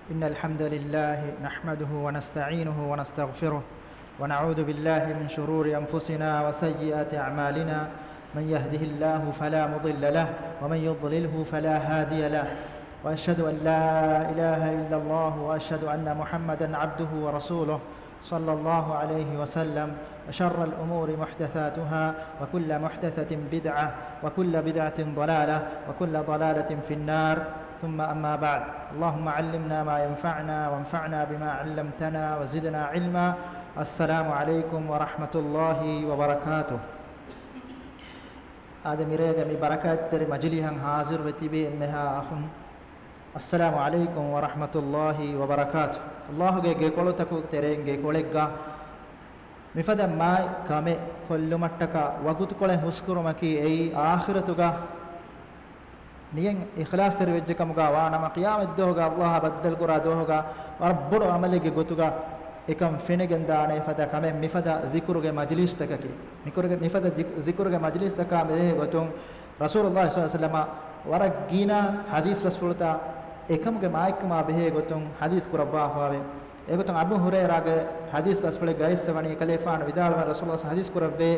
إن الحمد لله نحمده ونستعينه ونستغفره ونعوذ بالله من شرور أنفسنا وسيئات أعمالنا من يهده الله فلا مضل له ومن يضلله فلا هادي له وأشهد أن لا إله إلا الله وأشهد أن محمدا عبده ورسوله صلى الله عليه وسلم. وشر الأمور محدثاتها وكل محدثة بدعة وكل بدعة ضلالة وكل ضلالة في النار. ثم أما بعد، اللهم علمنا ما ينفعنا وانفعنا بما علمتنا وزدنا علما. السلام عليكم ورحمة الله وبركاته. آدميريغا مي بركات تري مجليهن حاضر وتيبي امها اخن. السلام عليكم ورحمة الله وبركاته. الله गे कोलो तक तेरेंगे कोलेगा मिफद माय कामे कोल्लु मट्टका वगुत कोले हुस्कुरुमकी एई आखिरतुगा नियं इखलास तेरे वेज्जे कमुगा वानम क़ियामत दोगा अल्लाह बद्दल कुरा दोगा रब्बुर अमलेगे गोतुगा एकम फेनेगंदाने फदा कामे मिफदा ज़िक्रुगे मजलिस तककी मिफदा ज़िक्रुगे मजलिस तका मे गोतुं रसूलुल्लाह सल्लल्लाहु अलैहि वसल्लम वरगीना हदीस रसूलता एकमगे माइकमा बेहे गोतुं हदीस कुरब्बा फावे एगोतुं अबू हुरैरा गे हदीस बसफले गाइस सवणी कलेफान विदाल रसूलुल्लाह हदीस कुरब्बे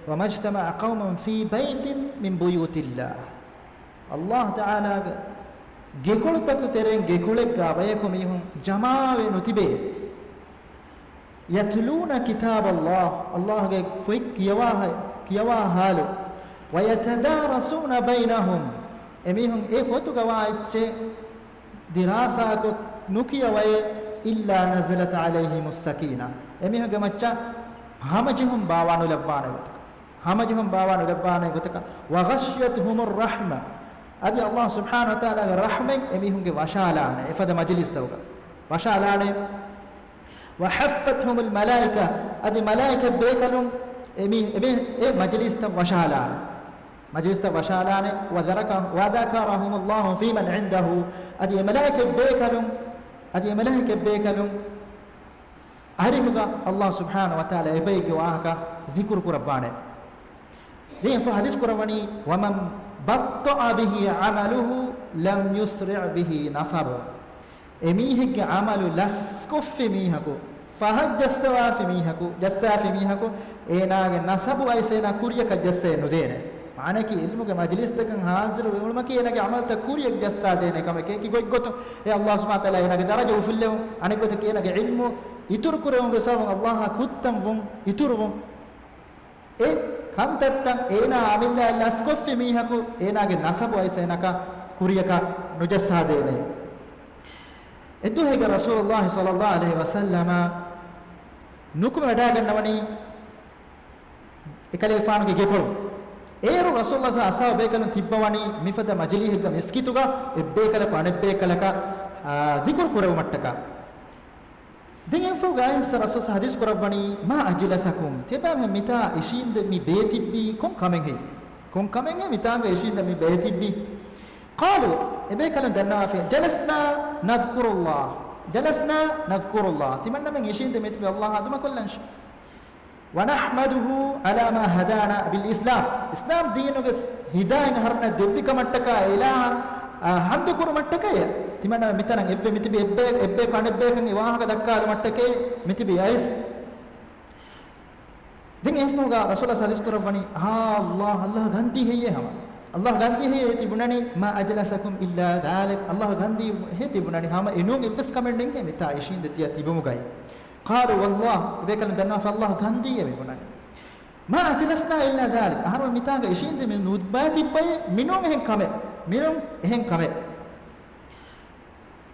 वमज्तमा कौमन फी बैतिन मिन बुयूतिल्लाह अल्लाह ताला गेकुल तक तेरे गेकुले गावे को मिहुं जमावे नुतिबे यतलून किताब अल्लाह गे फुक कियवा हालो वयतदारसून बैनहुम एमिहुं ए फोतु गवाइचे दिरासा को नुकिया वये इल्ला नज़लत अलैहिमुस सकीना एमिहुं गे मच्चा हमजहुम बावानु लब्बाने गोतका वगश्यतहुमुर रहमा अदि अल्लाह सुब्हानहु व तआला रहमें एमिहुं गे वशालाने एफद मजलिस तवगा वशालाने वहफ़्फ़तहुमुल मलाइका अदि मलाइका बेकलुं एमी ए मजलिस तव वशालाने वज़करहुमुल्लाहु फ़ीमन इंदहु अदि मलाइका बेकलुं अरिहुगा अल्लाह सुब्हानहु व तआला एबैगे वाहका ज़िक्र कुरवाने दे हदीस कुरवनी वमन बत्तअ बिही अमलुहु लम युस्रि' बिही नसब एमीहिगे अमलु लस्कुफ़ि मीहको फहज्जस्वाफ़ि मीहको एनागे नसबु ऐसेना कुरियक जस्से नुदेने माने कि इल्मु के मजलिस तक हाजिर उलमा की एनागे अमल तक कुरियक जस्सा देने कम के कि गोतो ए अल्लाह सुब्हानहु व तआला एनागे दरजा उफिल्ले अने गोतो कि एनागे इल्मु इतुर कुरेंगे सब अल्लाह खुत्तम वुम इतुरवुम ए खंतत्तम एना अमिल्ला लस्कुफ़ि मीहको एनागे नसबु ऐसेनका कुरियक नुजस्सा देने එතු හේග රසූලුල්ලාහි සල්ලල්ලාහු අලයිහි වසල්ලම නුකුම වඩාගන්නවනි එකලේ ෆානුගේ ගෙපොල් ඒරු රසූලුල්ලාහි අසව බේකලන් තිබ්බවනි මිෆද මජලිහිග මිස්කිතුග එබ්බේකල පණෙබ්බේකලක දිකුර් කුරව මට්ටක දින් ෆෝ ගයිස් රසූල් හදීස් කුරවනි මා අජලසකුම් තෙබම මිතා ඉෂින්ද මි බේතිබ්බි කොම් කමෙන් මිතාංග ඉෂින්ද මි බේතිබ්බි قالوا إبيكلن دنافع جلسنا نذكر الله تمنى من يشين دمت بالله هذا ما كلنش ونحمده على ما هدانا بالإسلام إسلام دينه هداية هرنا دفي كمتكا إلى حمد كور متكا تمنى متنا متبي إبّ كان إبّ كان يواه كدكا متكا متبي أيس دين يفوقا رسول الله صلى الله عليه وسلم الله غنتي هي هم अल्लाह गांधी है ये तिबुनानी मा अजलसकुम इल्ला दालिक अल्लाह गांधी है तिबुनानी हम इनों इब्स कमेंट देंगे मिता इशिन दतिया तिबुमुगाई قالوا والله बेकल दन्ना अल्लाह गांधी है तिबुनानी मा अजलसना इल्ला दालिक हर मिता का इशिन दे में नुदबाती पे मिनों हैं कमे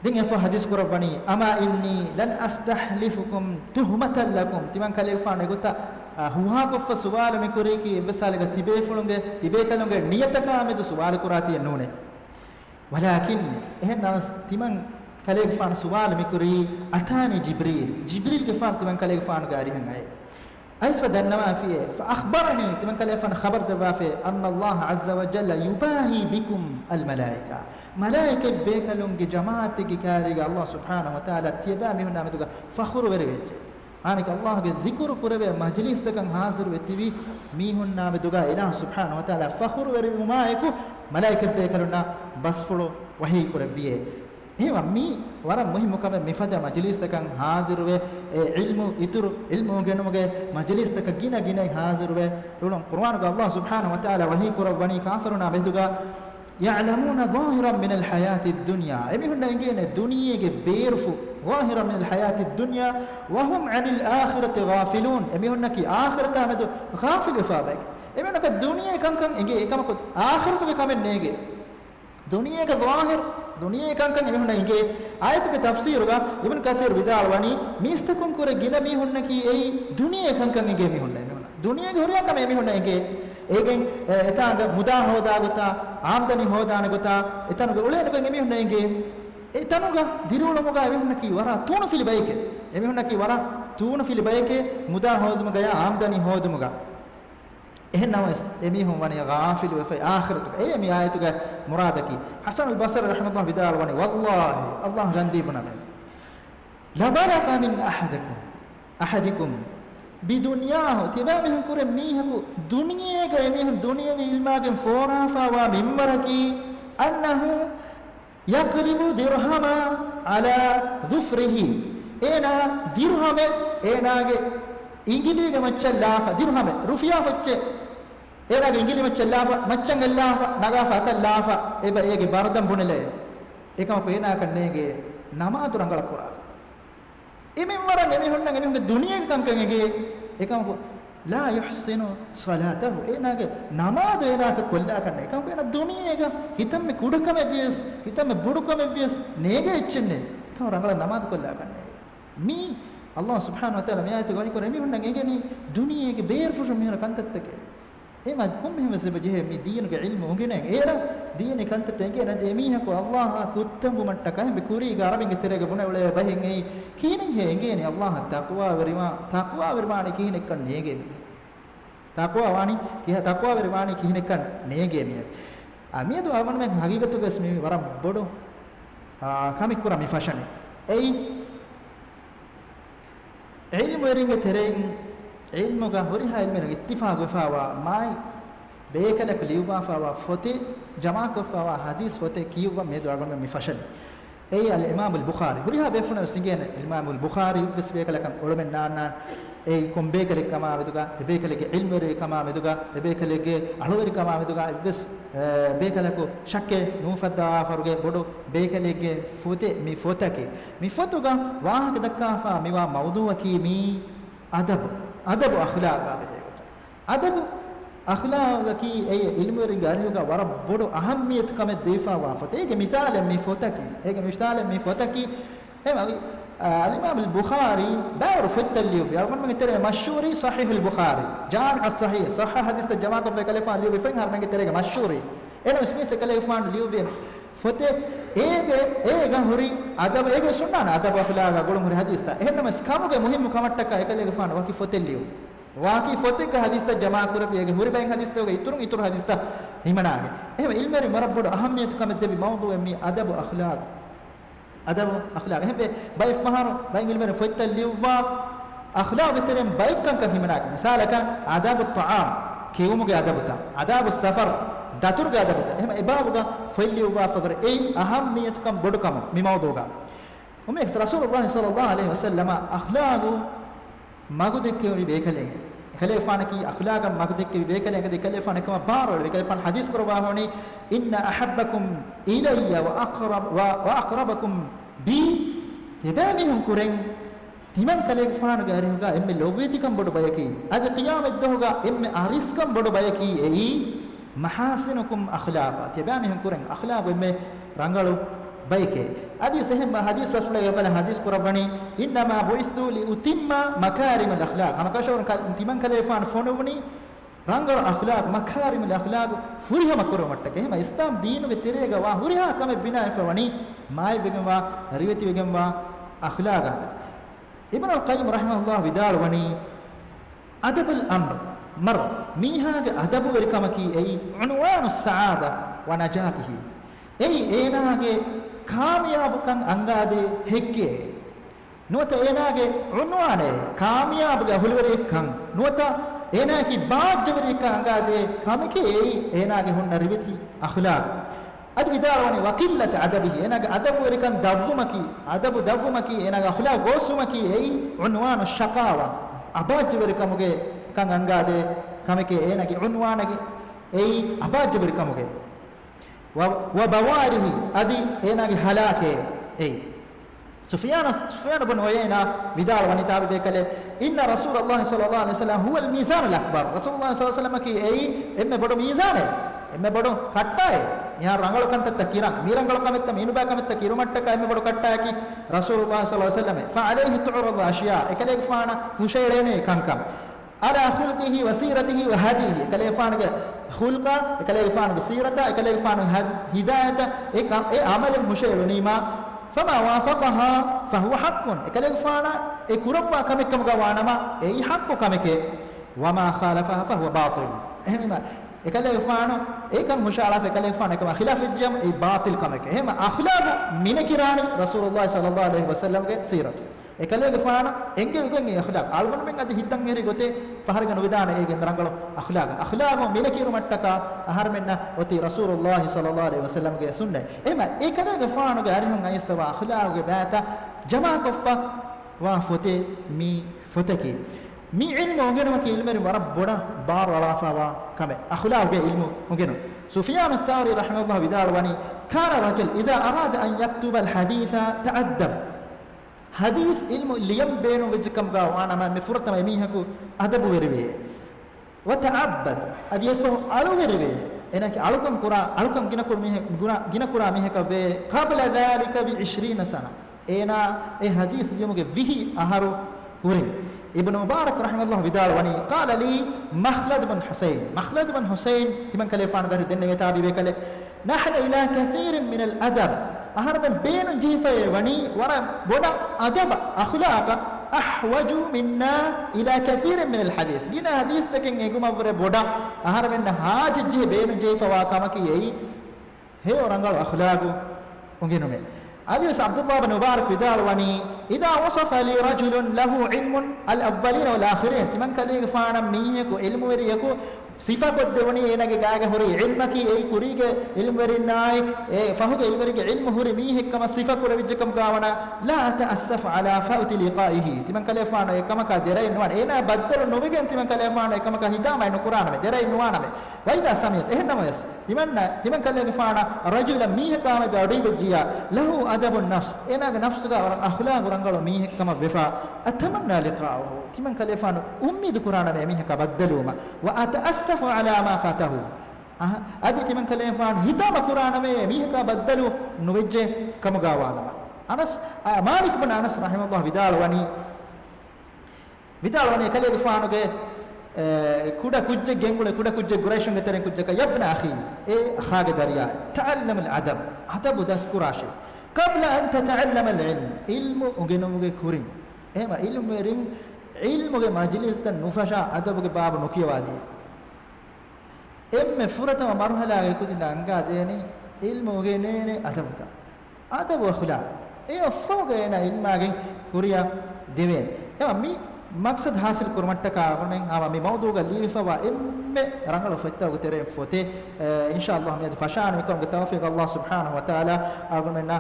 दिन यफो हदीस कुरबानी अमा इन्नी लन अस्तहलिफुकुम तुहमतन लकुम तिमन खलीफा ने गुता हुआ को सवाल में करे कि वसाल का तिबे कलोंगे नियतका में तो सवाल कुराती नूने वलाकिन एह नास तिमन खलीफा ने सवाल में करे अतानी जिब्रील के फान तिमन खलीफा ने गारी हंगाए ऐसा दन्नवा फिए फअखबरनी तिमन खलीफा ने खबर दबाफे अन्न अल्लाह अज़्ज़ व जल्ल युबाही बिकुम अल मलाइका मलाइके बेकलोंगे जमात की कारिगा अल्लाह सुब्हानहु व तआला तिबा में नाम तो फखर वेरे आने अल्लाह के ज़िक्र कुरबे मजलिस तक हाजिर वेतिवी मीहुन्ना में दुगा इलाह सुब्हानहु व तआला फखर वेरे उमायको मलाइके बेकलोना बसफुलो वही कुरबिये එහෙම මී වර මුහිමුකම මිෆද මජ්ලිස් තකන් හාදිරුවේ ඒ ඉල්මු ඉතුරු ඉල්මු ගෙනුමගේ මජ්ලිස් තක ගින ගින හාදිරුවේ උලන් කුර්ආන් ග අල්ලාහ් සුබ්හානහු වතාලා වහී කුරබනි කාෆරුනා බෙදුගා يعلمون ظاهرا من الحياة الدنيا එමිහුන්න එංගේනේ දුනියේගේ බේර්ෆු ظاهرا من الحياة الدنيا وهم عن الآخرة غافلون එමිහුන්න කි ආඛිරත මද غافل ෆාබෙක් එමිහුන්නක දුනියේ කංකං එංගේ එකමකොත් ආඛිරතුගේ කමෙන් නේගේ දුනියේගේ ظاهر දුනියේ කංකං එමිහුන්න එංගේ ආයතුගේ තෆ්සීරුගා ඉබ්න් කසීර් විදාල්වනි මිස්තකුම් කුර ගින මිහුන්න කි එයි දුනියේ කංකං එංගේ මිහුන්න එමිහුන්න දුනියේගේ හොරියා කම එමිහුන්න එංගේ ඒකෙන් එතාංග මුදා හොදා ගොතා ආම්දනි හොදාන ගොතා එතනග උලේනක එමිහුන්න එංගේ එතනග දිරුලමුග එමිහුන්න කි වරා තුන ෆිලිබයික එමිහුන්න කි වරා තුන ෆිලිබයික මුදා හොදුමුග යා ආම්දනි හොදුමුග එහෙනම් එමිහුන් වනි ගාෆිලු ෆි ආඛිරතු ඒ මේ ආයතුග මුරාදකි හසන් අල් බස්රි රහිමහුල්ලාහ් විදාල් වනි වල්ලාහි අල්ලාහ් ගන්දීබුන මේ ලබලක මින් අහදිකුම් بدنياه تبامهم كره ميهكو دنيا جميعهم دنيا بالماجن فورافا وممركي أنه يقلب درهما على ظفره إنا درهم إنا إنجلي كمتشلافا درهم رفيا فتش إنا إنجلي متشلافا متشنجلافا نجافا تلافا إبا إيجي باردم بنيله إكام كوينا كنيجي نما ترانغلا كورا ඉමින්වරන් එමිහුන්න එමිහුන්ගේ දුනියේ කම්කන් එගේ එකම ලා යුහ්සිනු සලාතහු එනාගේ නමාද එනාක කොල්ලා කරන එකම එන දුනියේක හිතම් කුඩකම වියස් හිතම් බුඩුකම වියස් නේගේ ඉච්චන්නේ එකම රංගල නමාද කොල්ලා කරන්නේ මී අල්ලාහ් සුබ්හානහු වතාලා මේ ආයත ගහි කර එමිහුන්න එගේනි දුනියේගේ බේර් ෆුෂ මිහර කන්තත්තකේ එමත් කොම් මෙහෙම සබජේ මේ දීනගේ ඉල්මු උගිනේ ඒර දීනේ කන්තත්තේ නේද එමිහක අල්ලාහ් කුත්තම් බුමට්ටක හම් කුරී ගාරබින් තරේක බුනේ වල බහින් ඒ කීනේ හේගේනේ අල්ලාහ් තක්වා වරිමානි කීනේ කන් නේගේ තක්වා වානි කිය තක්වා වරිමානි කීනේ කන් නේගේ මිය අමියදු අවමන මෙන් හගීගතු ගස් මේ වර බොඩෝ කමි කුරා මි ෆෂනේ ඒ ඉල්මු රින්ගේ තරෙන් ilmuga horiha ilmena ittifaq fawa mai bekalak liuba fawa fote jama ko fawa hadis fote kiyuwa medu agon me fashani ay al imam al bukhari horiha befuna singen imam al bukhari bes bekalak olomen nanna ay kom bekalak kama meduga bekalak ilmere kama meduga bekalak alweri kama meduga bes bekalako shakke nufadda faruge bodu bekalak fote mi fotake mi fotuga wahak dakka fa miwa mawduwa ki mi adab අදබ අඛලාග බෙහෙකට අදබ අඛලාග කී ඒ ඉල්මු රින්ග අරියුග වර බොඩ අහම්මියත් කම දෙෆා වාෆත ඒගේ මිසාල මේ ෆොතකි ඒගේ මිසාල මේ ෆොතකි එම الإمام البخاري دار فتل اليوم يقول من ترى مشهوري صحيح البخاري جامع الصحيح صح حديث الجماعة في كلفان اليوم فين هر من ترى مشهوري إنه اسمه كلفان اليوم فتى إيه هوري أدب إيه سنة أدب أخلاق أقولهم هوري حديث تا إنما سكامو مهم كمتّك إكلي كفان واقي فتى اليوم واقي فتى كحديث تا جماعة كورة بيجي هوري بين حديث تا يترون حديث تا هيمناعه إيه علم مربّود أهمية كم تبي موضوع مي أدب أخلاق إيه باي فهر باي علم فتى اليوم أخلاق ترين باي كم هيمناعه مثالك آداب الطعام كيومك آداب الطعام آداب السفر داتورغا دبت එහෙම එබාවුගා ෆෙල්ලියු වාෆබර ඒ අහම්මියතුකම් බොඩකම මිමවදෝගා උමෙ රසූලුල්ලාහි සල්ලල්ලාහු අලයිහි වසල්ලම අඛලාගු මගුදෙක්කේ වි බේකලෙන් khalifaanaki akhlaqa magdekke vivekale ngade khalifaana kama barol khalifaana hadis korwahoni inna ahabbakum ilayya wa aqrabakum bi tibamihum kureng timan khalifaana garihuga emme lobetikam bodu bayaki ad qiyamat dohuga emme ariskam bodu bayaki ei mahasinukum akhlaqa tibamihum kureng akhlaq emme rangalu bayke adi sehim hadis rasulullah sallallahu alaihi hadis korwani inna ma buistu li utimma makarim al akhlaq amakashor timan khalifaana fonowni rangalu akhlaq makarim al akhlaq furiha makoro mattake ehma islam deenuge terega wa huriha kame bina efawani mai vegemwa riveti vegemwa akhlaq ibn al qayyim rahimahullah vidalwani adab al amr mar mihaage adabu verikamaki ei unwanu saada wa najatihi ei enage කාමියාබකම් අංගාදේ හෙක්කේ නුවත එනාගේ උන්වානේ කාමියාබගේ හුලවරේකම් නුවත එනාගේ බාජ්ජවරේක අංගාදේ කමකේ එනාගේ හොන්න රිවිති අඛලාක් ad vidalwani wa qillat adabihi enaga adabu erikan davvumaki adabu davvumaki enaga akhlaq gosumaki ei unwan ash-shaqawa abajju erikamuge kan angade kameke enagi unwanagi ei abajju erikamuge wa bawarihi adi enagi halake ei Sufyan bin Uyayna vidalwani tabi bekale inna Rasulullah sallallahu alaihi wasallam huwa al-mizan al-akbar Rasulullah sallallahu alaihi wasallam ki ei emme bodu mizane emme bodu kattaye nya rangalu kan tatta kira mirangalu kametta minuba kametta kirumattaka emme bodu kattaki Rasulullah sallallahu alaihi wasallam fa alayhi tu'rad ashiya ekale fana mushayrene kankam ala khulqihi wa siratihi wa hadihi ekale fana ge khulqa ekale fana ge sirata ekale fana hidayata e amal mushayruni ma fama wafaqaha fa huwa haqqun ekale fana e kuramwa kamekam gawanama e haqqu kameke wama khalafaha fa huwa batil ehma ekale fana ekam musharaf ekale fana kama khilaf al-jam e batil kameke ehma akhlaq minakirani Rasulullah sallallahu alaihi wasallam ge sirat ekale fana enge ugen e akhlaq algon men adi hitan heri gote faharga novidana ege merangalo akhlaq minakiru mattaka ahar menna oti Rasulullah sallallahu alaihi wasallam ge sunna ehma ekale fana ge arihun aiswa akhlaq ge bata jama koffa wa fote mi foteki mi ilmu ngeno ki ilmu rabbuda bar wala fawa kame akhlaq ge ilmu ngeno Sufyan ath-Thawri rahimahullah bidalwani kana rajul idha arada an yaktuba al-haditha ta'addab hadith ilmu liyam benu wajkam ga wana ma mifurtama mihaku adabu werwe wa ta'abbad adiyafu alu werwe enaki alukam kura alukam ginakur mihe ginakura miheka be qabla dhalika bi 20 sana ena e hadith limuge vihi aharu kurin ابن مبارك رحمه الله بدال وني قال لي مخلد بن حسين تمن كلفان غير دنيا يتابي بكله نحن الى كثير من الادب اهر من بين جيفه وني ورا بودا ادب اخلاق احوج منا الى كثير من الحديث دين حديث تكن ايغما ور بودا اهر من حاج جي بين جيفه واكمكي اي هي اورنگال اخلاق ونگينومه أبي عبد الله بن مبارك بدال وني إذا وصف لي رجل له علم الأولين والآخرين تمن كلي فانا ميهك علم وريكو صفة قدوني إنك جاء هوري علمك أي كوريك علم وريناي فهو علم وريك علم هوري ميهك كما صفة كوري بيجكم كاونا لا تأسف على فوت لقائه تمن كلي فانا كما كدري نوان إنا بدل نوبيجن تمن كلي فانا كما كهدام إنه قرآن من دري نوان من وإذا سمعت إهنا ما يس تمن كلي فانا رجل ميهك كما داري بجيا له أدب النفس إنك نفسك أخلاق ورنقل ميهك كما بفا أتمنى لقاءه تمن كلي فانا أمي قرآن من ميهك بدلوما وأتأسف على ما فاته أدي تمن كلام فان هدام القرآن में मीह का बदलू नुवेजे कम गावाना अनस मालिक बन अनस रहमतुल्लाह विदालवानी कले फानो के कुड़ा कुज्जे गेंगुले कुड़ा कुज्जे गुरेशों के तरह कुज्जे का यब्न अखी ए खाग दरिया तअल्लम अल-अदब अदब दस कुराशे قبل أن تتعلم العلم علم उगेनोगे कुरिन एमा इल्म रिंग इल्म के मजलिस तन नुफशा अदब के बाब नुकियवादी එම්මෙ ෆුරතම මරුහලාගේ කුදින අංගා දෙනි ඉල්මුගේ නේනේ අදබුත අදබ වඛලා ඒ ඔෆෝගේ න ඉල්මාගෙන් කුරියා දෙවෙන් එම මි මක්සද් حاصل කුරමට්ටක ආවමෙන් ආවා මේ මවුදුග ලීෆවා එම්මෙ රංගල ෆත්තවගේ තෙරෙන් ෆොතේ ඉන්ෂාඅල්ලාහ් මෙද ෆෂාන මිකම් තවෆීක් අල්ලාහ් සුබ්හානහු වතාලා ආවමෙන්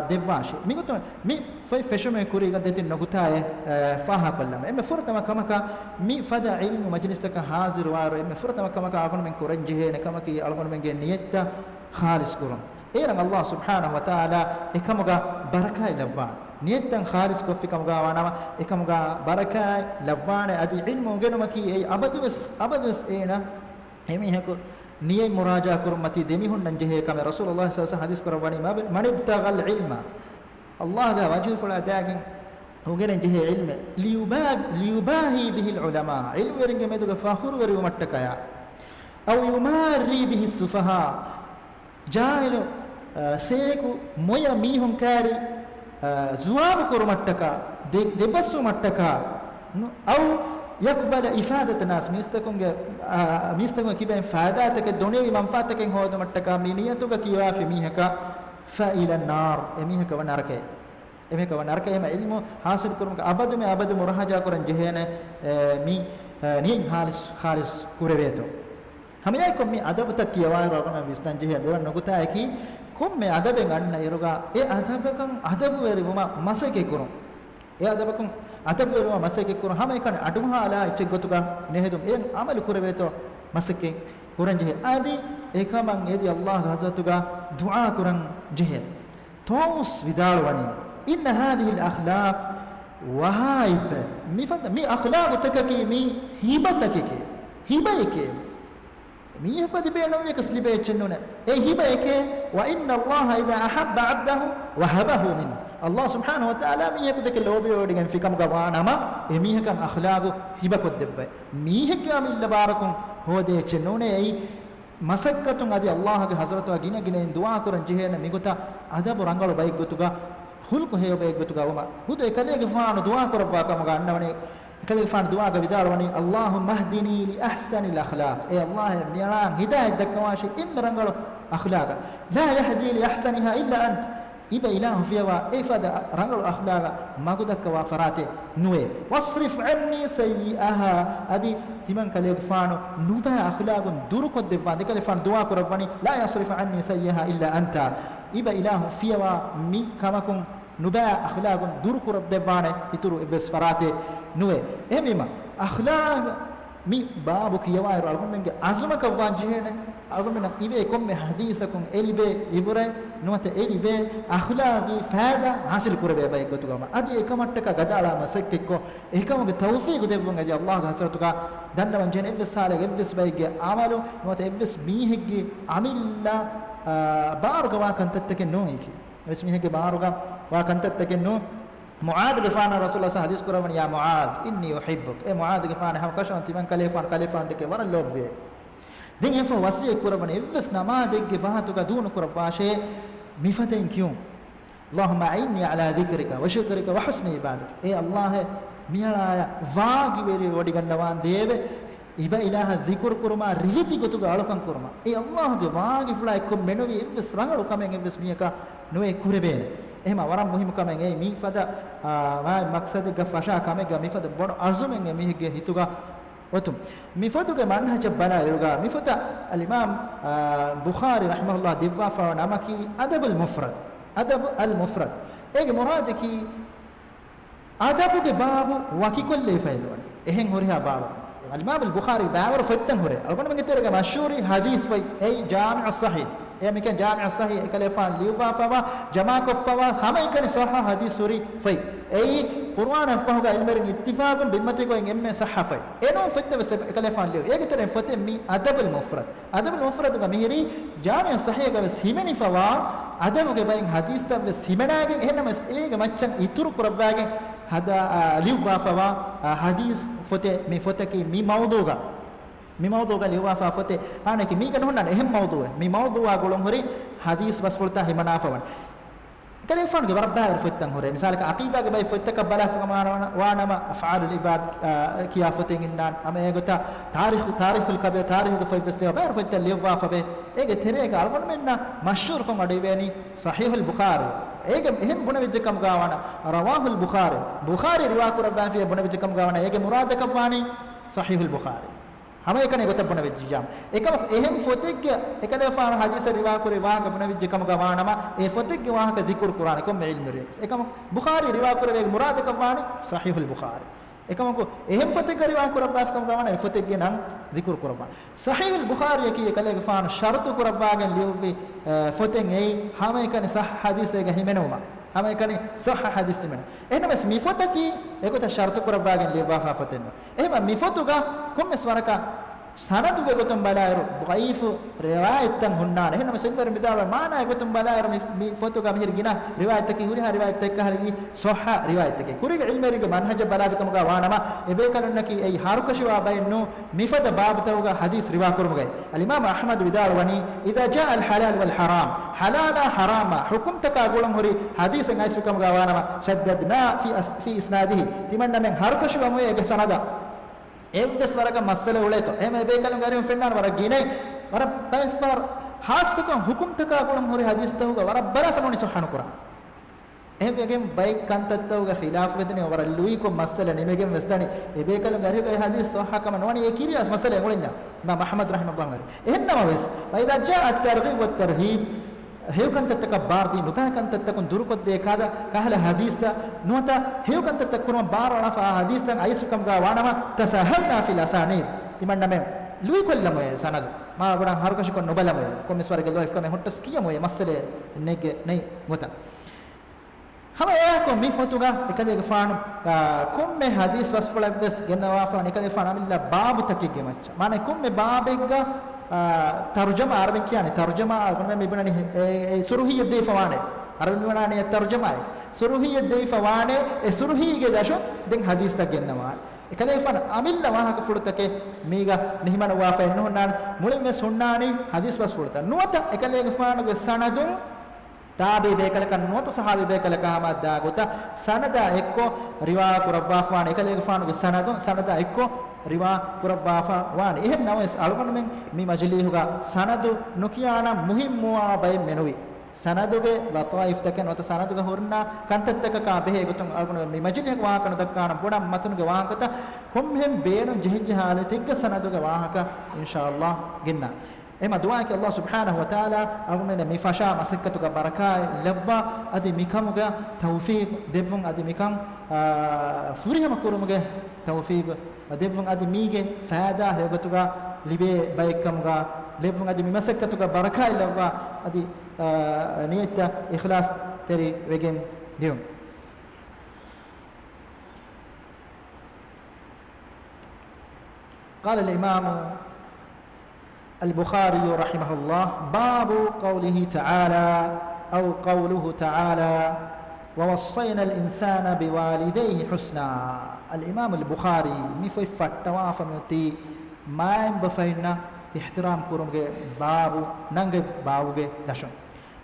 දෙවාෂි මිගොත මි ෆයි ෆෙෂුමේ කුරිග දෙතින් නගුතායේ ෆාහා කල්ලම එම්මෙ ෆුරතම කමක මි ෆදා ඉල්මු මජ්ලිස් තක حاضر වාර එම්මෙ ෆුරතම කමක ආවමෙන් කුරන් ජෙහෙන කමකි ආවමෙන් ගේ නියත්ත خالص කුරන් ඒරන් අල්ලාහ් සුබ්හානහු වතාලා එකමග බරකයි ලබ්වා නියත්තන් خالص කොෆිකම ගාවනම එකම ගා බරකයි ලබ්වානේ අදි ඉල්මු ගෙනමකි ඒ අබදුස් ඒන එමිහකු නිය මුරාජා කුරුමති දෙමිහුන්නන් ජෙහෙ කම රසූලුල්ලාහ් සල්ලල්ලාහු අලයිහි වසල්ලම් හදීස් කරවani මනිබ්තගල් ඉල්ම අල්ලාහ් ගා වජහු ෆලා දාගෙන් උගෙන් ජෙහෙ ඉල්ම ලියුබාහි බිහිල් උලමා ඉල්ම වරින්ගේ මෙදුග ෆහුරු වරි උමට්ටකය අව යුමාරි බිහි සුෆහා ජාහිලු සේකු මොය මීහුන් කාරි زواب كرمتك دبسو متك أو يقبل إفادة الناس ميستكون كيبين فائداتك دنيوي منفعتك هو دمتك منيتك كيوا في ميهك فإلى النار ميهك ونارك එමෙක වනරක එම ඉල්මු حاصل කරුමක අබදු මේ අබදු මුරහජා කරන් ජෙහෙන මි නින් خالص කුරවේතෝ හමියයි කොම් මේ අදබත කියවා රවන විස්තන් ජෙහෙන දෙවන් නගුතා කි komme adaben anna iruga e adabakan adabu veri mama masake kurun e adabakan adabu veri mama masake kurun hama ekane adumha ala iche gotuga nehedum en amalu kurveto masake kurun jehe adi ekaman edi Allah hazatuga dua kurun jehe tos vidalwani inna hadhihi al akhlaq wahaib mi akhlaq takaki mi hibatakeke hibayeke ميه بدي بينهم يكسل بيتشنونه أي هبة يكه وإن الله إذا أحب عبده وهبه منه الله سبحانه وتعالى ميه بدك اللوبي ودين في كم قوانا ما ميه كم أخلاقه هبة كدبة ميه كم إلا باركم هو ده يتشنونه أي مسكتون هذه الله كحضرته جينا جينا دعاء كورن جهنا ميقطع هذا برانغلو بايك قطعا هلكو هيو بايك قطعا وما هو ده كليه كفانو دعاء كوربا كم قانا وني كذا فان دعاء قبيدار وني اللهم اهدني لأحسن الأخلاق أي الله نيران هداية دكواشي إن رنقلو أخلاق لا يهدي لأحسنها إلا أنت إبا إله فيها إيه فدا رنقلو أخلاق ما قدك وافراته نوي واصرف عني سيئها أدي تمن كليك فانو نوبا أخلاق دورك الدفان دي كلي فان دعاء قرباني لا يصرف عني سيئها إلا أنت إبا إله فيها مي كماكم نوبا أخلاق دورك رب دفانه يترو إبس فراته نوي إميما أخلاق مي بابك يوائر ألقون منك عزمك وانجهنا ألقون منك إبه كم حديثكم إلي بي إبره نوات إلي بي أخلاقي فايدة حاصل كربي باي قطوغاما أدي إكامتك غدالا مسكتكو إكامك توفيق دفون أجي الله حسرتك دانا وانجهن إبس سالك إبس بايك عملو نوات إبس ميهك عمل بارغ واكنتتك نوهيكي إبس ميهك بارغ واكنتتك نوه معاذ غفان رسول الله حديث كرمان يا معاذ إني أحبك إيه معاذ غفان هم كشون تبان كليفان دك ورا اللوب بيه دين ينفع وصية كرمان إفس نما دك غفاهتك دون كرفاشة مفتين كيوم اللهم أعني على ذكرك وشكرك وحسن عبادتك إيه الله ميلا واقي بيري ودي غندوان ديبه إبا إله الذكر كرما ريفيتي كتوغا ألوكان كرما إيه الله واقي فلاي كم منوي إفس رانغلو كامين إفس ميكا نوي كوربين එහෙම වරම් මුහිම කමෙන් ඒ මී ෆද වා මක්සද ගෆෂා කමෙග මී ෆද බොඩ අසුමෙන් ඒ මීගේ හිතුගා වතුම් මී ෆදුගේ මන්හජ බලා යුගා මී ෆද අල් ඉමාම් බුඛාරි රහිමහුල්ලාහ දිවා ෆා නමකි අදබ් අල් මුෆරද් ඒගේ මුරාදකි අදබුගේ බාබු වකි කොල්ලේ ෆයිලවන එහෙන් හොරිහා බාබු අල් ඉමාම් අල් බුඛාරි බාවර ෆත්තන් හොරේ අල්ගොන මගේ තේරගා මෂූරි හදීස් ෆයි ඒ ජාමිඋ සහීහ් يا مكان جامع الصحيح كلفان ليوفا فوا جماعة فوا هم يكن صح حديث سوري في أي قرآن فهو علمرين اتفاق بمتى إن إم صح في إنه فتة بس كلفان ليو يا كتير فتة مي أدب المفرد كميري جامع الصحيح كبس هيمني فوا أدب كباين حديث تب بس هيمناعين هنا مس إيه كماتشان يترو كرباعين هذا ليوفا فوا حديث فتة مي فتة كي مي موضوعا مي موضوع قال يوافق فتى أنا كي مي كنهون أنا أهم موضوع مي موضوع أقولهم هري حديث بس فلتا هي منافعون كله فان كبر بحر فتن هري مثال كعقيدة كباي فتة كبلا فكمان وانا ما أفعال العباد كي أفتين النان أما يقطع تاريخ الكبير تاريخ كفاية بس ليه بحر فتة اللي يوافق به إيه ترى كألبون منا مشهور كم أديبيني صحيح البخاري إيه هم بنا بيجكم قاوانا رواه البخاري رواية كربان فيه بنا بيجكم قاوانا إيه مراد كفاني صحيح البخاري हमें एक नहीं बता बना विज्जी जाम एक एहम फोते के एक ले फार हदीस रिवा को रिवा के बना विज्जी कम गवाना मा ए फोते के वहां का जिक्र कुरान को मेल मेरे एक बुखारी रिवा को एक मुराद कवानी सहीह अल बुखारी एक को एहम फोते के रिवा को रब्बा कम गवाना ए फोते के नाम जिक्र कुरान सहीह अल बुखारी की एक ले फार शर्त को रब्बा के लियो भी फोते ए हमें का सह हदीस के हिमेनोमा हमें कने सह हदीस में एना बस मिफोता की एको त शर्त को रब्बागन ले बाफा फतन एमा मिफोतुगा कुम स्वरका sanadu gotum balairo dhaif riwayat tan hunna ehna mesimber midala mana gotum balairo mi foto ka mihir gina riwayat ki huri ha riwayat tak hali sahha riwayat ki kuriga ilmeri ga manhaj balad kam ga wanama ebe kanna ki ei harukashi wa bayno mifada bab tawga hadis riwa kurum gay al imam ahmad bidal wani idha jaa al halal wal haram halala harama hukum taka gulam hori hadis ngai sukam ga wanama shaddadna fi isnadihi timanna men harukashi wa moye ga sanada evves waraga masale uleto eme bekalum garim fennar wara gine wara bayfar hasukon hukum taka gulam hori hadis tahuga wara bara fanoni sohanu qura evegem bay kantattawga khilaf wedne wara lui ko masale nemegem vesdani ebekalum gariga hadis sohaka manwani ekirias masale ngolinya imam ahmad rahimahullah ehna wes baida jaa at-targhib wat-tarhib hewkantattaka bardi nupakantattakun durukodde kada kahla hadista nuata hewkantattakun barala fa hadistan aisukam ga wanama tasahalna fil asanid imanname lui kollamo sanadu ma buran harkashi kon nobalamo komis warge loif kame hottas kiyamo masale nege nei mota hama ko mi fotuga ekadege faanu komme hadis wasfula bes gennawa fa ekadege faanu amilla babu takige macha mane komme babegga tarjuma arabin kiyani tarjuma arabin me bunani suruhiyya defawane arabin bunani tarjuma suruhiyya defawane e suruhiyge dashon den hadis ta gennawa ekadege faanu amilla wahaka furutake miga nihimana wa fa ennonan mulim me sunnani hadis wasfulta nuata ekadege faanu ge sanadun tabi bekalaka nuata sahabi bekalaka hamada gota sanada ekko riwa kurabafan ekadege faanu ge sanadun sanada ekko riwa kurabbafa wani ehem nawes algon men mi majlihuga sanadu nukiyana muhimmuwa bay menuwi sanaduge lataif taken wata sanaduge horna kantattaka ka behe gotun algon mi majlihuga wahakana dakkana bodam matunuge wahakata komhem beenu jehjehale tigga sanaduge wahaka inshallah ginna ema du'a ke Allah subhanahu wa ta'ala algon mi fasha masakkatuga baraka labba adi mikamuga tawfiq devun adi mikam furihama kurumuge tawfiq devun adi mige faada hegatuga libe baykamga devun adi mimasakkatuga baraka labba adi niyata ikhlas teri wegen dium قال الإمام البخاري رحمه الله باب قوله تعالى أو قوله تعالى ووصينا الإنسان بوالديه حسنا الإمام البخاري مفي فتوى فمتي ما بفينا احترام كرمجة بابو نعجب بابوجة دشون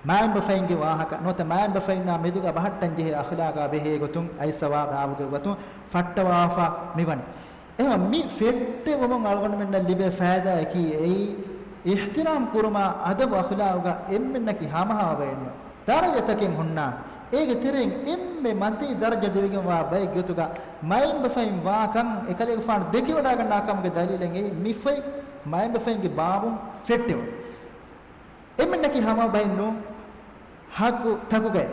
ما بفينجي واهك نوت ما بفينا مدوجا بحر تنجه أخلاقا به قطن أي سوا بابوجة قطن فتوى فمبني එහෙනම් මේ ෆෙට්ටේ වමන් අල්ගොන්න මෙන්න ලිබේ ෆෑදා කි ඒ ඉහ්තිරාම් කුරුමා අදබ අඛලාවග එම්මෙන්නකි හමහා වෙන්න දරජතකින් හොන්නා ඒගේ තෙරෙන් එම්මෙ මතී දරජ දෙවිගම වා බයි ගියතුග මයින් බෆයින් වාකම් එකලෙක ෆාන දෙකි වඩා ගන්නා කම්ගේ දලීලෙන් ඒ මිෆයි මයින් බෆයින්ගේ බාබුම් ෆෙට්ටේ එම්මෙන්නකි හමා බයින්නෝ හක්කු තකුගේ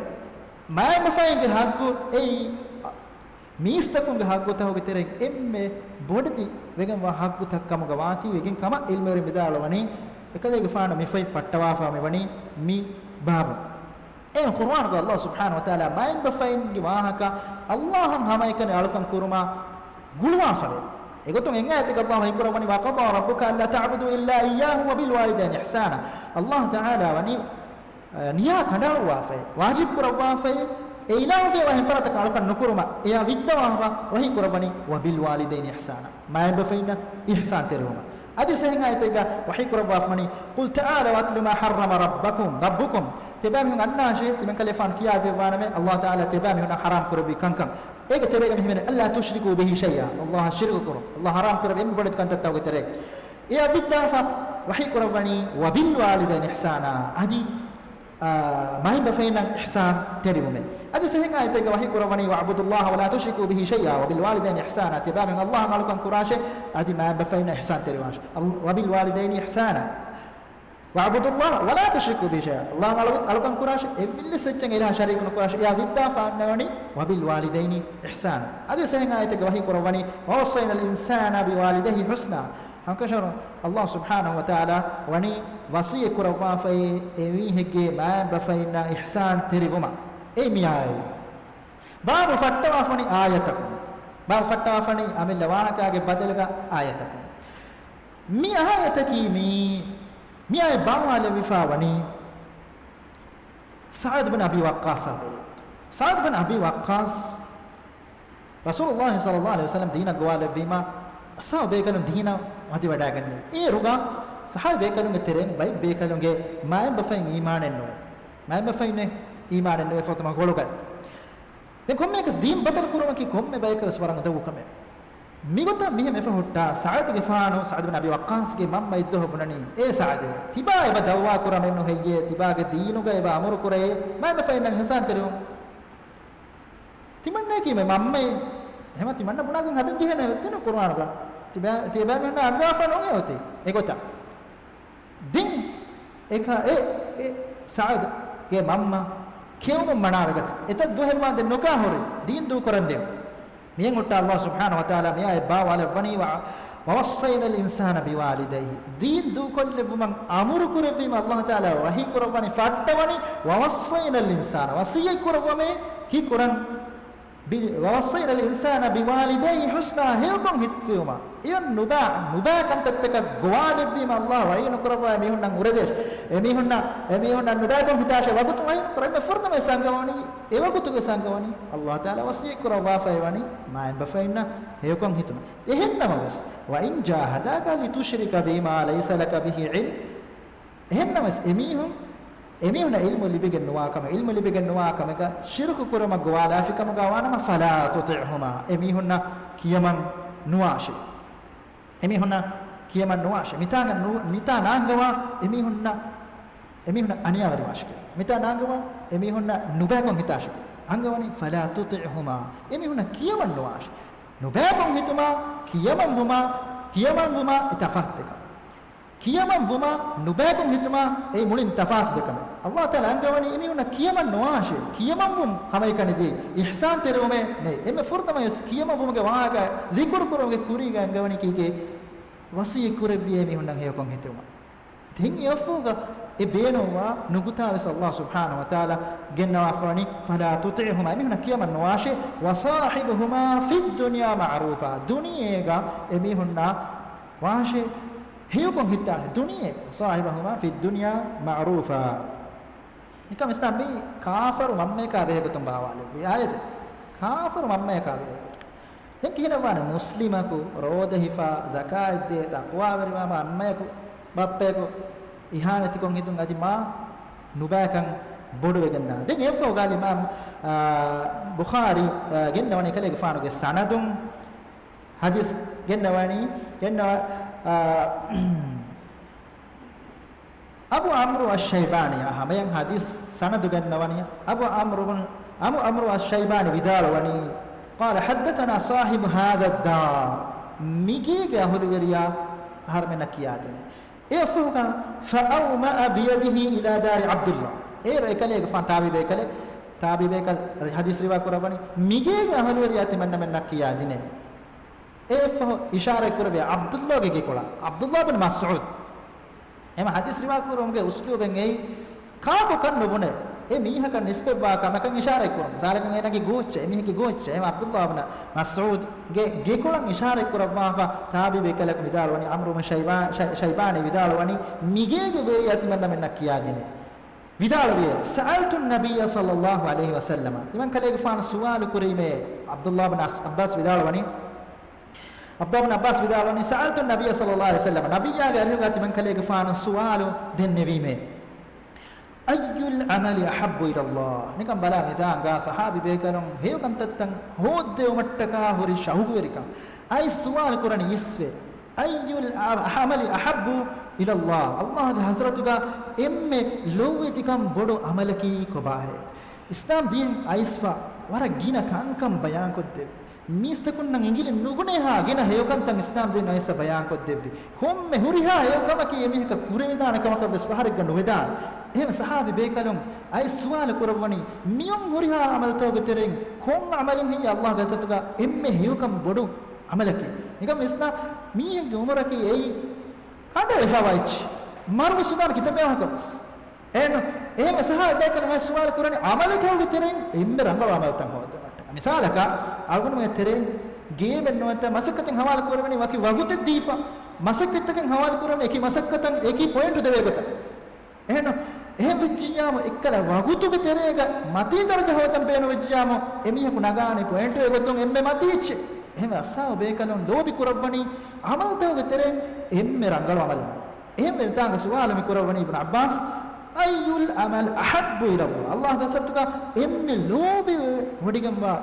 මයින් බෆයින්ගේ හක්කු ඒ මීස්තකුන්ගේ හක්ගොත හොගේ තෙරෙන් එම්මේ බොඩති වෙගෙන් වා හක්ගු තක්කම ගවාති වෙගෙන් කම ඉල්මෙරි මිදාලවනි එකදේගේ ෆාන මිෆයි ෆට්ටවාෆා මෙවනි මි බාබ ඒ කුර්ආන් ග අල්ලාහ් සුබ්හානහු වතාලා මයින් බෆයින් ගි වාහක අල්ලාහම් හමයිකන අලකම් කුරුමා ගුල්වාෆල එගොතුන් එංග ඇතක අල්ලාහ් හිකුරවනි වකදා රබ්බුක අල්ලා තඅබුදු ඉල්ලා ඉයාහු වබිල් වලිදයිනි ඉහ්සානා අල්ලාහ් තාලා වනි නියා කඩාවාෆේ වාජිබ් කුරවාෆේ إيلام في وهم فرتك على كن نكرما يا فيدا وهي كربني وبالوالدين إحسانا ما ينبفينا إحسان تريهما أدي سهنا يتجا وهي كربا فمني قل تعالى واتل ما حرم ربكم تبامهم أننا شيء من كلفان كيا ديوانا الله تعالى تبامهم حرام كربي كم إيه تبامهم من ألا تشركوا به شيئا الله الشرك كرب الله حرام كرب إم بدت كنت تتوه تريك يا فيدا وهي كربني وبالوالدين إحسانا أدي ما هي بفينا إحسان تريمه هذا سهل آية وهي كربني واعبدوا الله ولا تشركوا به شيئا وبالوالدين إحسانا تبا من الله مالكم كراشه هذه ما بفينا إحسان تريمه وبالوالدين إحسانا واعبدوا الله ولا تشركوا به شيئا الله مالكم كراشه اللي سجن إلى شريك كراشه يا بيدا فانوني وبالوالدين إحسانا هذا سهل آية وهي كربني ووصينا الإنسان بوالديه حسنا هنكشر الله سبحانه وتعالى وني وصية كربا في إيهك ما بفينا إحسان تريبما أي مياي باب فتوى فني آياتكم باب فتوى فني أمل لواك أجي بدلك آياتكم مي آياتكي مي آي باوالي بفاوني سعد بن أبي وقاص سعد بن أبي وقاص رسول الله صلى الله عليه وسلم دينا قوال بما أصاب بيكلون دينا وهذه وداعن إيه رجع صحاب بيكلون الترين باي بيكلون جه ما يم بفين إيمان النوع ما يم بفين إيمان النوع فاتما قولوا كه تكون ميكس دين بدل كورونا كي كم بايك سوارم دو كمه ميغوتا ميه مفهوتا سعد غفانو سعد بن ابي وقاص كي مام يدو بنني اي سعد تبا يبا دوا كورم انو هيجي تبا ك دينو ك يبا امر كوري ما مفين حسان تريو තිමන්නේ කීමේ මම්මේ එහෙම තිමන්න පුණාගෙන් හදන් ගිහනේ වෙතන කුර්ආනක තිබා මෙන්න අග්ගාෆා නොගේ होते ඒකත දින් එක ඒ සාද ge mamma kewum manawegat eta duhemma de noka hore din du korande miyen utta Allah subhanahu wa ta'ala miya ba wala bani wa wawassayna al insana biwalidayhi din du kolle bumang amuru kurabim Allah ta'ala wahi kurabani fattawani wawassayna al insana wasiyai kurabame ki kuran wawassayna al insana biwalidayhi husna hewbon hittuma iyon nuba kan tattaka gwalibim Allah wa in kuraba mihunna uradesh emihunna nuba kon hitasha wagutu ayin kurame furdame sangawani ewagutu ge sangawani Allah ta'ala wasiyai kuraba faywani maen bafaina hewkon hituma ehennama bas wa in jahadaka litushrika bima laysa laka bihi ilm ehennama emihuna ilmu libigen nuwa kama ka shirku kurama gwala fikama gawana fala tuti'huma emihunna kiyaman nuwashi mitana angawa emihunna aniyawari washke mitana angawa emihunna nubakon hitashke angawani fala tuti'huma emihunna kiyaman nuwash nubakon hituma kiyaman buma itafatteka kiyaman buma nubakon hituma ei mulin tafat dekame Allah taala angawani emihunna kiyaman nuwashe kiyaman bum hamaykani de ihsan terume ne emme furdama kiyaman bumge waaga zikr kurumge kuriga angawani kike wasiye kurebi emihunna heyokon hituma tin yofuga e beenwa nuguta wes Allah subhanahu wa ta'ala genna afani fala tuti'huma emihunna kiyaman nuwashe wa sahibuhuma fid dunya ma'rufa duniyega emihunna washe heyokon hitta duniye sahibahuma fid dunya ma'rufa nikam islami kafaru mamme ka behegutum bawale bi ayat kafaru mamme ka be den kihinawana muslimaku roda hifa zakat de taqwa veriwa ammeku bappeku ihanati kon hitun adi ma nubakan bodu wegen dana den efo gal imam bukhari gennawani kale gfanuge sanadun hadis gennawani Abu Amr Ash-Shaybani hamayan hadis sanad gannawani Abu Amr Ash-Shaybani vidalwani قال حدثنا صاحب هذا الدار ميجي هول وريا هر من كياتنا افوغا فاوما بيده الى دار عبد الله اي ركله فان تابي بكل حديث روا قرباني ميجي هول وريا تمن من كيادنه افو اشاره قربي عبد الله کے کولا عبد الله بن مسعود اما حديث روا قربم کے اسلوبن اي کاکو کن بونه e mihaka nisbe ba kamakan ishara kurum zalakan enagi goch emihiki goch em Abdullah ibn Mas'ud ge kolan ishara kurabba fa tabi be kalak vidalwani Amr ibn Shaybani vidalwani migege beriyati manna menna kiyadine vidalwi sa'altu an-nabiy sallallahu alaihi wasallam iman kalege fan sual kurime Abdullah ibn Abbas vidalwani sa'altu an-nabiy sallallahu alaihi wasallam nabiyya garigati man kalege fan sualu den nebime ayyul amali ahabbu ila Allah nikam bala mitanga sahabi bekalon heyukan tattan hodde umattaka hori shahugu verika ay suwal qurani isve ayyul amali ahabbu ila Allah Allah ge hazratuga emme lowetikam bodu amalaki kobahe islam din aisfa wara gina kankam bayan kodde mistakun nang ingile nugune ha gina heyukan tan islam din aisa bayan kodde komme huriha heyukama ki emihka kuremidana kamaka beswaharga nuwedan එහෙම සහාබි බේකලොන් අය සුවාල කරවණි මියොම් හොරිහා අමලතෝග තෙරෙන් කොම් අමලින් හි අල්ලාහ් ගසතුගා එම්මෙ හියකම් බොඩු අමලකි නිකම් ඉස්නා මීහෙගේ උමරකි එයි කඩ එෆවයිච් මර්ව සුදාන කිතමෙහකස් එන එහෙම සහාබි බේකලොන් අය සුවාල කරවණි අමලතෝග තෙරෙන් එම්මෙ රංගව අමලතන් හොදනට මිසාලක අල්ගොන මේ තෙරෙන් ගේමෙන් නොත මසකතෙන් හවාල කරවණි වකි වගුතෙ දීෆා මසකතෙන් හවාල කරවණි එකි මසකතන් එකි පොයින්ට් දෙවේගත එහෙම විච්චියාම එක්කල වගුතුක තෙරේක මතී දරජ හොතම් බේන විච්චියාම එමිහකු නගානේ පොයින්ට් එක ගොතුන් එම්මෙ මතීච්ච එහෙම අස්සාව බේකලොන් ලෝබි කුරබ්වනි අමල්තවක තෙරෙන් එම්මෙ රංගල අමල් එහෙම විතාක සුවාලම කුරබ්වනි ඉබ්න අබ්බාස් අයුල් අමල් අහබ්බු ඉලල්ලාහ් අල්ලාහ් ගසතුක එම්මෙ ලෝබි හොඩිගම්වා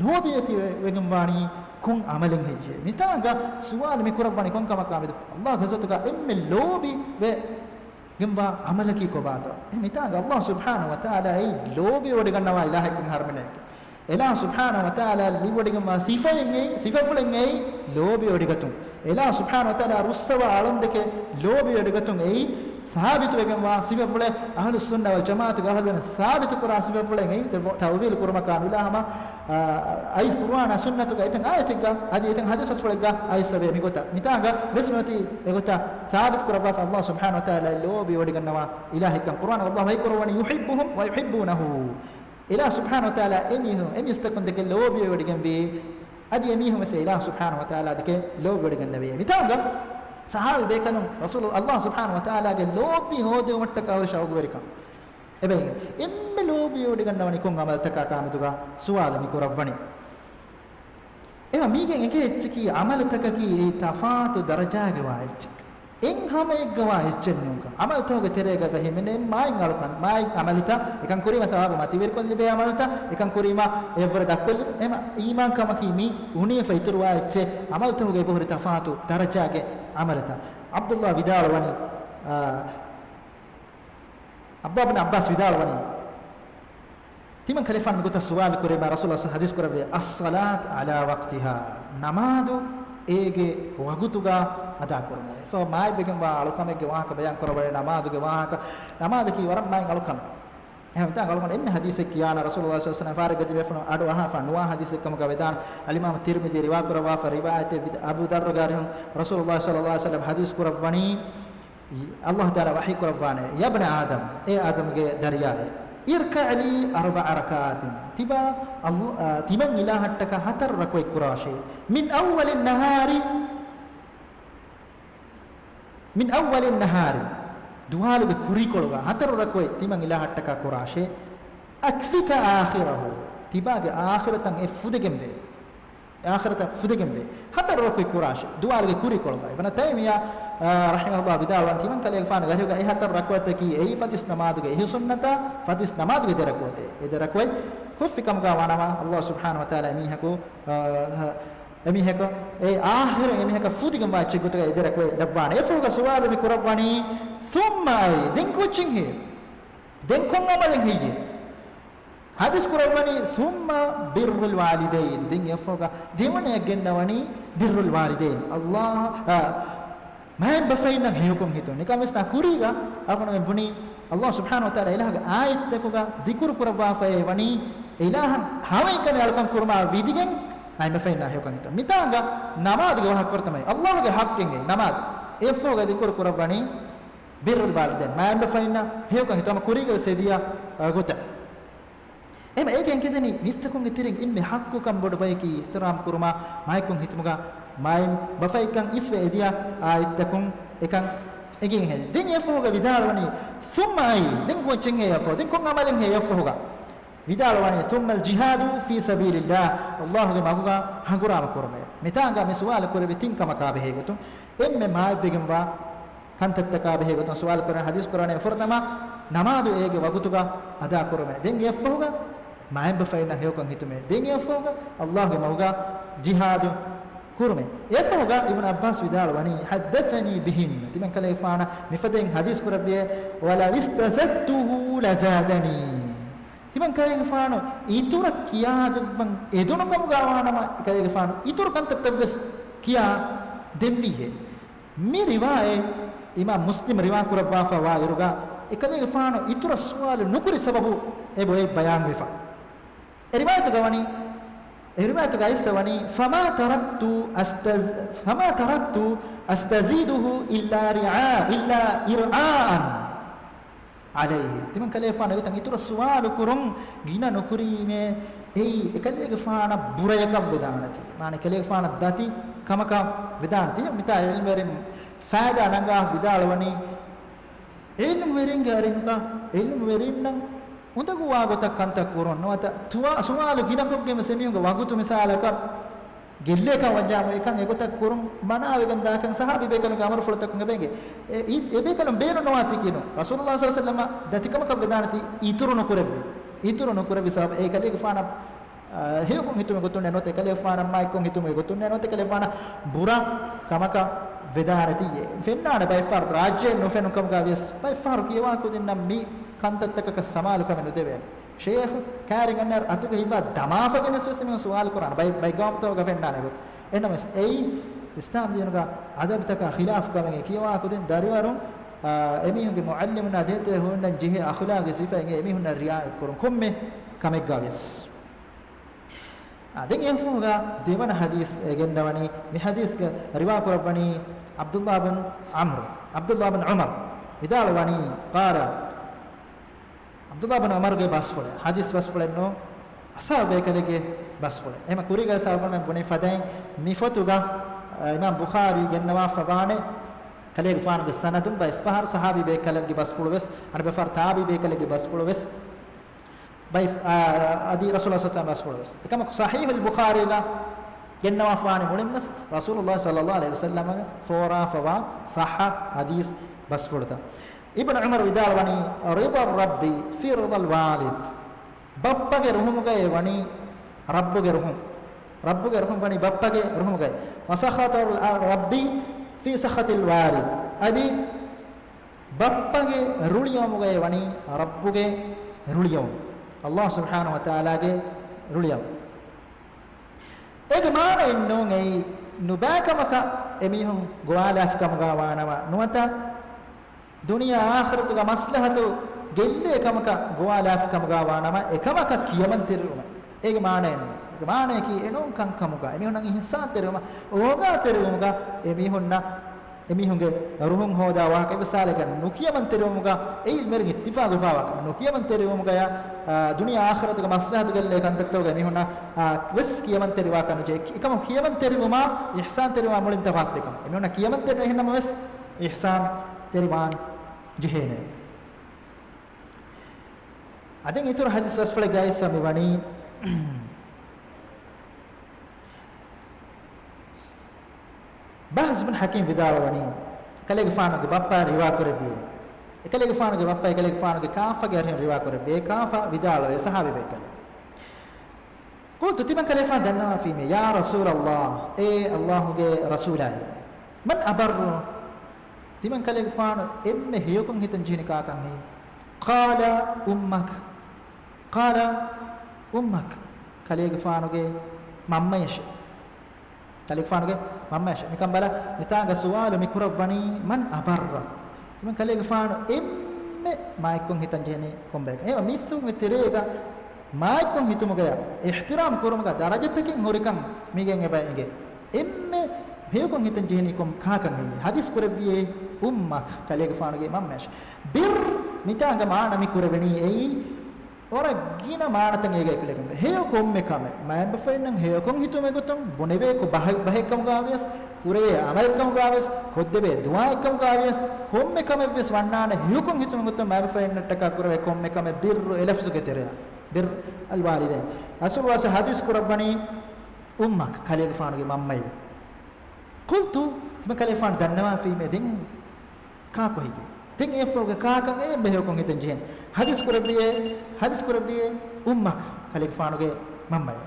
ලෝබියති වෙගම්වානි කුන් අමලෙන් හෙජ්ජේ මිතාග සුවාලම කුරබ්වනි කොන් කමකාමෙද අල්ලාහ් ගසතුක එම්මෙ ලෝබි වේ gamba amalaki ko bado emitaga Allah subhanahu wa ta'ala ei lobi wode gannawa ilaha kin harmene එලා සුබ්හානහු වතාලා ලිවඩිගම සිෆෆුලෙන් එයි ලෝභය ඔඩිගතුන් එලා සුබ්හානහු වතාලා රුස්සව ආලන්දක ලෝභය ඔඩිගතුන් එයි සාබිතු වෙගම්වා සිෆෆුල අහලුස් සුන්නා වල් ජමාඅත් ගහලන සාබිතු කුරා සිෆෆුලෙන් එයි තවවිල් කුරම කානුලාම අයිස් කුර්ආන සුන්නතු ගයිතන් ආයතික අදී ඉතින් හදිස් වස්වලක අයිස් වේ මිගොත මිතාග වෙස්මති එගොත සාබිත් කුරබා අල්ලාහ් සුබ්හානහු වතාලා ලෝභය ඔඩිගන්නවා ඉලාහිකන් කුර්ආන අල්ලාහ් වයි කුරවනි යුහිබ්බුහුම් ව යුහිබ්බුනහු ilah subhanahu wa ta'ala emistakun deke lobi wedigen be adi emihum se ilah subhanahu wa ta'ala deke lobi wedigen nabe mitanga sahabi bekanum rasul allah subhanahu wa ta'ala ge lobi hode umatta ka awar shawgu werika ebe emme lobi wedigen nawani kon amal taka kametuga suwala mi kurawani ema migen eke echki amal taka ki tafatu darajage wa echki en hama eggawa eschennunka amal toge terega behimene main alukan main amalita ekan kurima sawaba mativer kolli be amalita ekan kurima evra dakkolli ema iman kama kimi uni faiturwa ecche amal toge bohri tafatu darajage amalita abdullah vidalwani abba ibn abbas vidalwani timan khalifan gota suwal kurima rasulullah hadis kurave as-salat ala waqtiha namadu ege wagutuga ada korme so mai begin wa alukame ge wahaka bayan korobare namadu ge wahaka namadu ki waram mai alukam එහෙනම් තංග අලුකන එන්නේ හදීස් එක කියාන රසූලුල්ලාහ සල්ලල්ලාහු අලයිහි වසල්ලම් ෆාරගති වෙෆන අඩු අහෆා නුවා හදීස් එකම ගවදාන අලිමාම් තිර්මිදි රිවා කරවා ෆරිවායත අබු දර්ර ගාරිහම් රසූලුල්ලාහ සල්ලල්ලාහු අලයිහි වසල්ලම් හදීස් කරවණි අල්ලාහ් තාලා වහී කරවවානේ යබ්න ආදම් ඒ ආදම්ගේ දරියාවේ irka' li arba'a rakaatin tiba timan ilahattaka hatar rakoi kurashe min awwalin nahari duhaluge kurikologa hatar rakoi timan ilahattaka kurashe akfika akhirahu tibage akhiratan efudegembe akhirata fudegembe hatar rakoi kurashe duhaluge kurikologa ibn taymiya rahimahullah bidalwan timan kale fana gahuga e hatar rakwata ki e fatis namaduge e sunnata fatis namaduge derakote e derakoi kufikam ga wanama allah subhanahu wa taala emihako e ahir emihaka fudigam ba chigutuga e derakoi labwana e fuga suwalu mi kurabwani thumma den coaching he den kongomalen hije hadis kurabwani thumma birrul walidain den yafuga demone gennawani birrul walidain allah main bafaina heyukum hito nikamesna kuriga apana men buni allah subhanahu wa taala ilaha ayat takuga zikr kurwa fa wani ilahan hawai kane alkan kurma vidigen main bafaina heyukum hito mitanga namaz ge wahak fartamai allah ge hakken ge namaz efoga zikr kurwani birrul walidain main bafaina heyukum hito ma kuriga sediya gota ema egen kedeni mistakun itiring imme hakku kam bodu bayki ihtiram kurma maikun hitmuga maim bafaikan iswe edia aitakun ekan egin he den yefoga vidalwani thumma ay den ko chenge yafo den ko amalen he yafoga vidalwani thumma al jihadu fi sabilillah allah ge maguga hagura kurme mitanga miswal kurbe tinkama ka behegotu emme maibegen wa kantattaka behegotu swal kuran hadis kurane furtama namadu ege wagutuga ada kurme den yefoga maim bafaina heyokon hitume den yefoga allah ge maguga jihadu kurme efoga ibn abbas vidalwani haddathani bihin timan kale faana mifadin hadis kurabye wala istazadtuhu lazadani timan kale faana itura kiyadvan edunu kam gawana kale faana itur kan tabbes kiya devvihe mi riwaye imam muslim riwa kurabwa fa wa iruga ekale faana itura suwal nukuri sababu eboy bayan wefa riwayat gawani riwayat gaisawani fama taraktu astaziduhu illa ir'aan alayhi timan kale fana witan itura suwalu kurun gina nokuri me ei ekale fana burayaka vedanati mane kale fana dati kamaka vedanati mita ilmerin faida nanga vidalwani ilmu weringa aringa ilmu werinna undagu wagota kanta kurun nota tuwa suwalu ginakogge semiyunga wagutu misalaka gelle ka wajama ekan egota kurun manawe ganda kan sahabi bekanu amar fultak ngabenge e bekanu beno nawati kino rasulullah sallallahu alaihi wasallam datikama ka vedanati ituru no kurabbi sahab e kale fana heyukun hitume gotunne note kale fana maikon hitume gotunne note kale fana bura kamaka vedanati fennana by far rajye no fenu kam ga ves by far kiwa ko dinna mi kantattaka samalu kamenu deve sheikh kaaring annar atuge hiwa damafagen swesme sual quran bay gamto ga fendane got enames ei islam dinuga adabtaka khilaf kamen kiwa kuden dariwarun emihunge muallimuna dete honnan jihe akhlaq sifa enge emihunna riya kurun komme kamek gaves den efuga devana hadis gendawani mi hadis ga riwa kurabani abdullah bin umar idalwani qara abdullah bin umar ge basfole hadis basfole no asabe kalege basfole ema kuriga sahaban bune fadain mi fotuga imam bukhari gennawa fabane kalege faan ge sanadum bay fahar sahabi be kalege basfole wes an be far tabi be kalege basfole wes bay adi rasulullah sallallahu alaihi wasallam ekam sahih al bukhari ga gennawa fabane mulimmas rasulullah sallallahu alaihi wasallam fora fawa sahha hadis basfolta ibn umar vidalwani ridha rabbi fi ridha al walid bappage ruhumuga wani rabbuge ruhum bani bappage ruhumuga wasakhata rabbi fi sakhati al walid adi bappage ruliyamuga wani rabbuge ruliyam allah subhanahu wa taala ge ruliyam ege mana inno ngai nubakamaka emihun goalafkamga wanawa nuata dunia akhiratuga maslahatu gelle kamaka goalafkamga wanawa ekamaka kiyamantiruma ege mana inno ege mana ki enon kankamuga emihun ihsan teruma oga terumuga emihunge ruhum hoda wa ke besalaga nukiyamantirumuga ei merin ittifaq fawa nukiyamantirumuga ya dunia akhiratuga maslahatu gelle kantattoga emihunna wes kiyamantirwa kanu je ekam kiyamantiruma ihsan teruma mulin tafattekam emihunna kiyamantirwa ehnama wes ihsan teriman jehene aden itur hadis wasfale guys ami wani bahz bin hakim vidalwani kalege faanu ge bappa riwa korbi kalege faanu ge bappa kalege faanu ge kafa ge riwa korbi kafa vidalo e sahabe bekal qultu timan kalege faanu danna fi me ya rasulullah allah ge rasulai man abarru timan kalege faanu emme hiyokun hitan jini ka kan he qala ummak kalege faanu ge mammesh kalege faanu ge mammesh nikam bala nitanga suwal mikurabani man abarra timan kalege faanu emme maikon hitan jini kombek e mistu meterega maikon hitumuga ihtiram kurumuga darajatakin horikam migen eba enge emme heyukon hitan jini kom kakan he hadis kurabie ummak kalege faanu ge mammesh bir mitanga maana mikurabani ei ora gina maanatan ege eklegem heyo komme kame maen befennan heyo kon hitume goton bonebe ko bahekam gavies kurave amalkam gavies koddebe duwa ekam gavies komme kame ves wannana heyo kon hitume goton maen befennan taka kurave komme kame bir elafsu ketere bir al walidain asul was hadis kurabani ummak kalege faanu ge mammai qultu tuma kalege faanu dannawa fi me din ka ko hige tin efoge ka kan e me heyo kon hiten jen hadis kurabiye ummak kalege faanuge mammay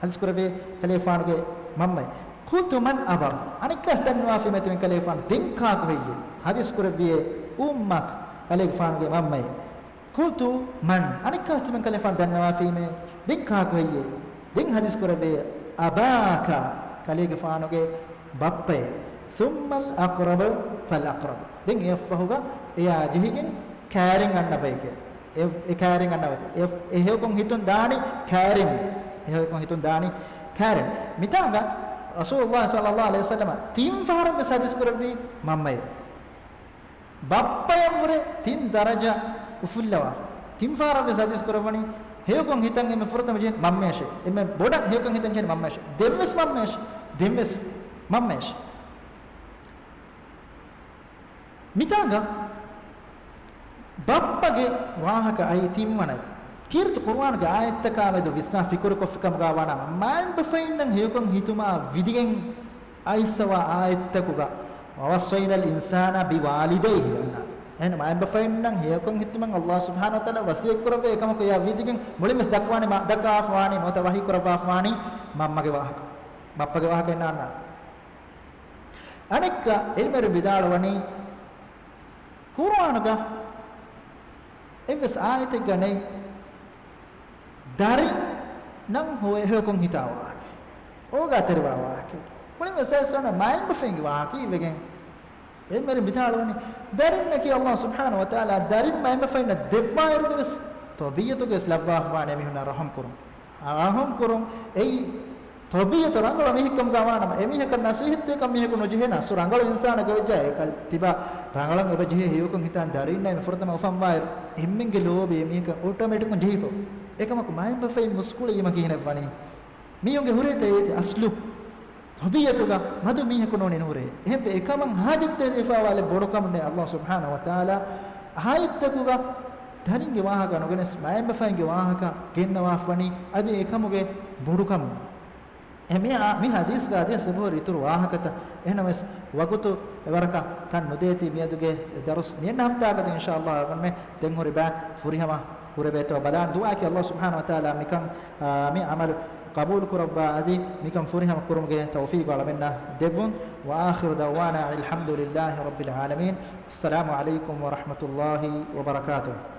hadis kurabiye kalege faanuge mammay qultu man abar anikas danwa fi metin kalege faanu dinka ko heye hadis kurabiye ummak kalege faanuge mammay qultu man anikas timen kalege faanu danwa fi me dinka ko heye din hadis kurabiye abaka kalege faanuge bappe thumma al aqrab fal aqrab din efahuga ya jihigen caring anna bayke e caring annawete e hekon hitun dani caring mitanga rasulullah sallallahu alaihi wasallam tin faram sadis kurbi mammay bappayamure tin daraja ufullawa tin faram sadis kurbani hekon hitan eme furtam jen mammeshe eme bodak hekon hitan jen mammeshe demmes mammesh mitanga bappage wahaka ay timmanai kirtu qur'an ga ayattaka medu visna fikur ko fikam ga wana man befainan hekon hituma vidigen aisawa ayattakuga wawasainal insana biwalidayhi anna en man befainan hekon hituman allah subhanahu wa taala wasiya kurabe ekam ko ya vidigen mulimis dakwani ma dakafwani nota wahi kurabafwani mammage wahaka bappage wahaka enna anikka ilmeru bidalwani qur'an ga evs ayate gane darin nan hoye hokon hitawa oga terwa ke mulin mesasona main bafengi wa ki vegen en mere mithalwani darin ki Allah subhanahu wa ta'ala darin main bafena debma ergus tobiyatu ges labba wa ne mihuna raham kurum ei tobiyatu rangala mihikam gawana emihe kan nasihte kam mihe kuno jehena surangala insana ge jae kal tiba rangalang eba jehe hiyokon hitan darin nai fortama ufam wair himminge lobe emihe automatic kon jehifo ekamaku main bafei muskule ima kihena wani miyonge hurete aslu tobiyatuga madu mihe kuno ne hure ehembe ekamang hajitte rifa wale bodokam ne Allah subhanahu wa ta'ala hayittakuga daringe wahaka nogenes main bafenge wahaka gennawa wani adi ekamuge bodukam mi hadis ga hadis sebor itur wahakata ehnames wagutu ewaraka kan nudeti miaduge darus nien hafta ga insyaallah me den hori ba furihama kurebeto balan dua ki Allah subhanahu wa ta'ala mikam mi amal qabul kurabba adi mikam furihama kurumge tawfiq wala minna devun wa akhir dawana alhamdulillahi rabbil alamin assalamu alaikum wa rahmatullahi wa barakatuh